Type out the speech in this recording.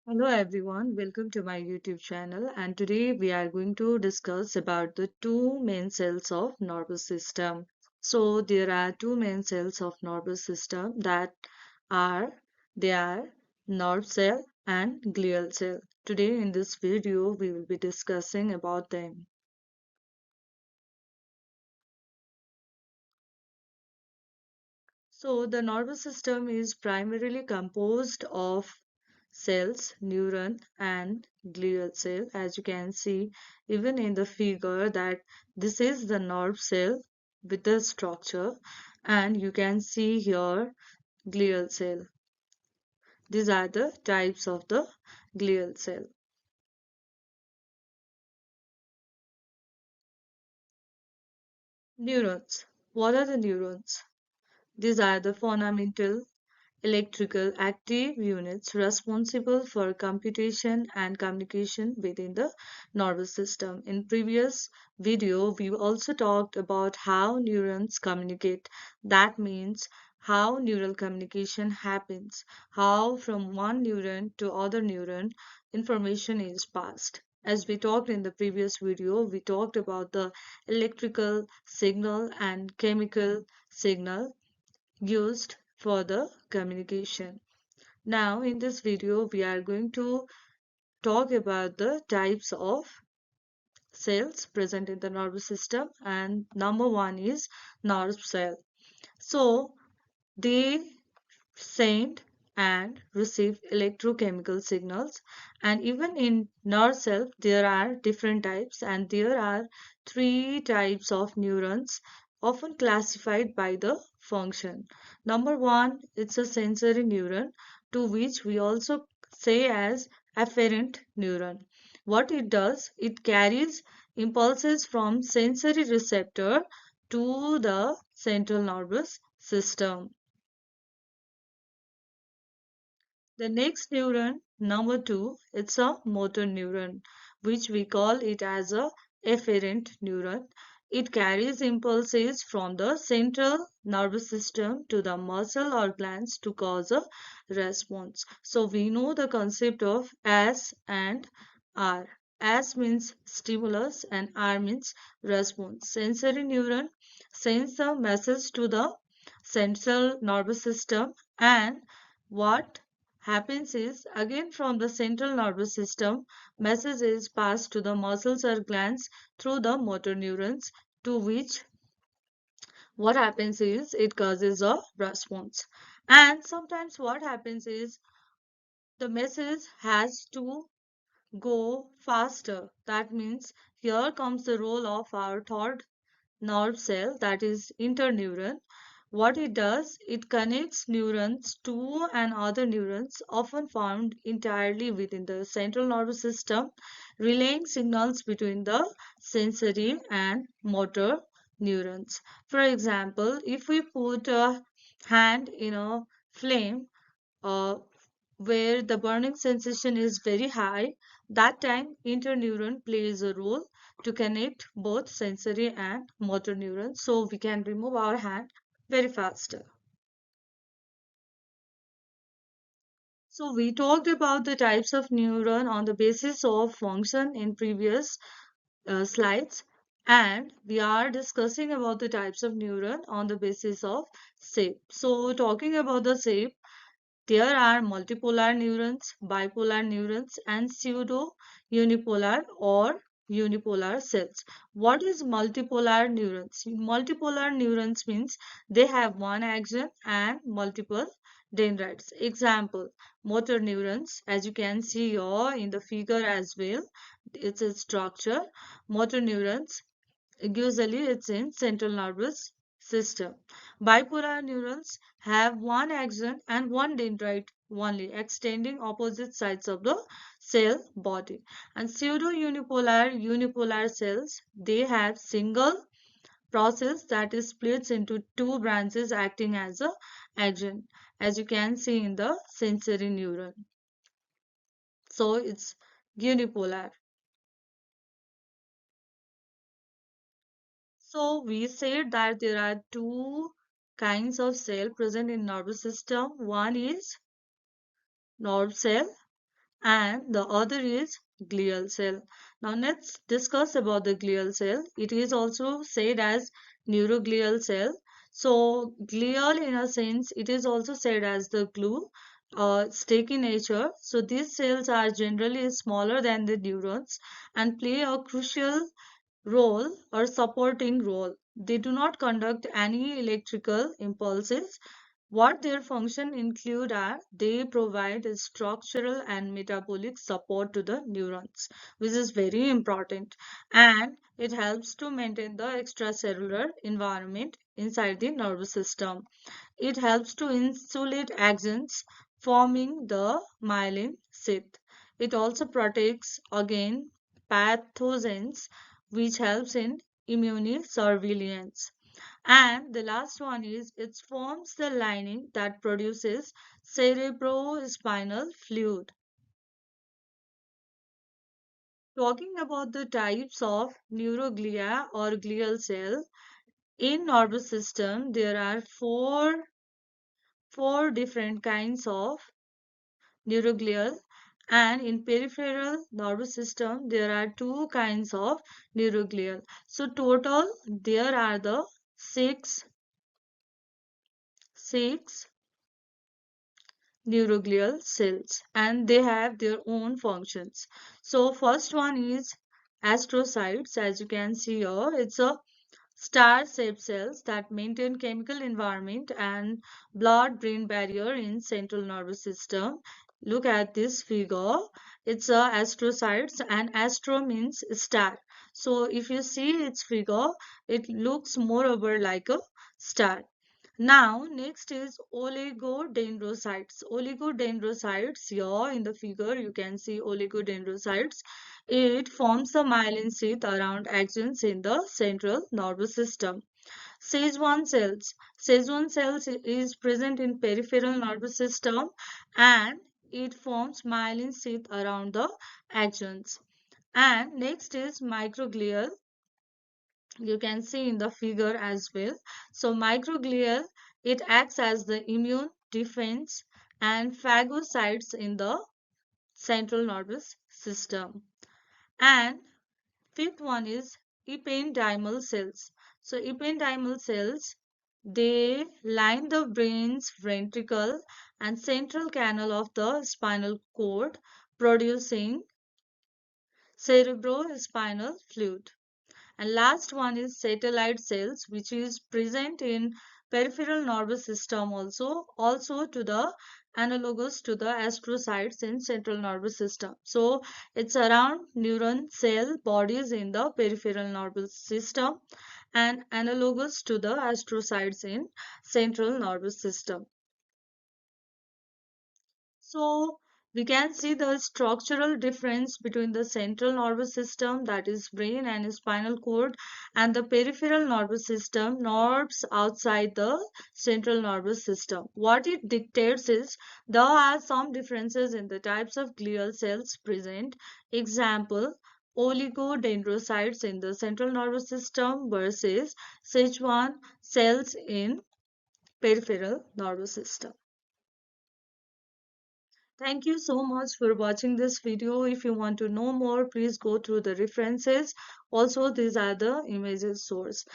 Hello everyone, welcome to my YouTube channel and today we are going to discuss about the two main cells of nervous system. So there are two main cells of nervous system that are they are nerve cell and glial cell. Today in this video we will be discussing about them. So the nervous system is primarily composed of cells, neuron and glial cell. As you can see even in the figure that this is the nerve cell with the structure and you can see here glial cell. These are the types of the glial cell. Neurons. What are the neurons? These are the fundamental electrical active units responsible for computation and communication within the nervous system. In previous video, we also talked about how neurons communicate. That means how neural communication happens, how from one neuron to other neuron information is passed. As we talked in the previous video, we talked about the electrical signal and chemical signal used for the communication. Now, in this video, we are going to talk about the types of cells present in the nervous system, and number one is nerve cell. So, they send and receive electrochemical signals, and even in nerve cell, there are different types, and there are three types of neurons often classified by the function. Number one, it's a sensory neuron, to which we also say as afferent neuron. What it does, it carries impulses from sensory receptor to the central nervous system. The next neuron, number two, it's a motor neuron, which we call it as a efferent neuron. It carries impulses from the central nervous system to the muscle or glands to cause a response. So we know the concept of S and R. S means stimulus and R means response. Sensory neuron sends the message to the central nervous system, and what happens is again from the central nervous system message is passed to the muscles or glands through the motor neurons, to which what happens is it causes a response. And sometimes what happens is the message has to go faster. That means here comes the role of our third nerve cell, that is interneuron. What it does, it connects neurons to and other neurons often found entirely within the central nervous system, relaying signals between the sensory and motor neurons. For example, if we put a hand in a flame, uh, where the burning sensation is very high, that time interneuron plays a role to connect both sensory and motor neurons so we can remove our hand very faster. So we talked about the types of neuron on the basis of function in previous slides, and we are discussing about the types of neuron on the basis of shape. So talking about the shape, there are multipolar neurons, bipolar neurons, and pseudo unipolar or unipolar cells. What is multipolar neurons? Multipolar neurons means they have one axon and multiple dendrites. Example, motor neurons, as you can see here in the figure as well, it's a structure. Motor neurons, usually it's in central nervous system. Bipolar neurons have one axon and one dendrite only, extending opposite sides of the cell body. And unipolar cells, they have single process that is splits into two branches acting as a axon, as you can see in the sensory neuron. So it's unipolar. So we said that there are two kinds of cell present in nervous system. One is nerve cell and the other is glial cell. Now let's discuss about the glial cell. It is also said as neuroglial cell. So glial in a sense, it is also said as the glue stick in nature. So these cells are generally smaller than the neurons and play a crucial role or supporting role. They do not conduct any electrical impulses. What their function include are they provide a structural and metabolic support to the neurons, which is very important, and it helps to maintain the extracellular environment inside the nervous system. It helps to insulate axons, forming the myelin sheath. It also protects against pathogens, which helps in immune surveillance. And the last one is it forms the lining that produces cerebrospinal fluid. Talking about the types of neuroglia or glial cell, in nervous system there are four different kinds of neuroglial, and in peripheral nervous system there are two kinds of neuroglial. So total there are the six neuroglial cells and they have their own functions. So first one is astrocytes. As you can see here, it's a star-shaped cells that maintain chemical environment and blood-brain barrier in central nervous system. Look at this figure. It's a astrocytes and astro means star. So if you see its figure, it looks moreover like a star. Now, next is oligodendrocytes. Oligodendrocytes, here in the figure, you can see oligodendrocytes. It forms the myelin sheath around axons in the central nervous system. Schwann cells. Schwann cells is present in peripheral nervous system and it forms myelin sheath around the axons. And next is microglia, you can see in the figure as well. So microglia, it acts as the immune defense and phagocytes in the central nervous system. And fifth one is ependymal cells. So ependymal cells, they line the brain's ventricle and central canal of the spinal cord, producing cerebrospinal fluid. And last one is satellite cells, which is present in peripheral nervous system also to the analogous to the astrocytes in central nervous system. So it's around neuron cell bodies in the peripheral nervous system and analogous to the astrocytes in central nervous system. So we can see the structural difference between the central nervous system, that is brain and spinal cord, and the peripheral nervous system, nerves outside the central nervous system. What it dictates is there are some differences in the types of glial cells present. Example, oligodendrocytes in the central nervous system versus Schwann cells in peripheral nervous system. Thank you so much for watching this video. If you want to know more, please go through the references. Also, these are the images source.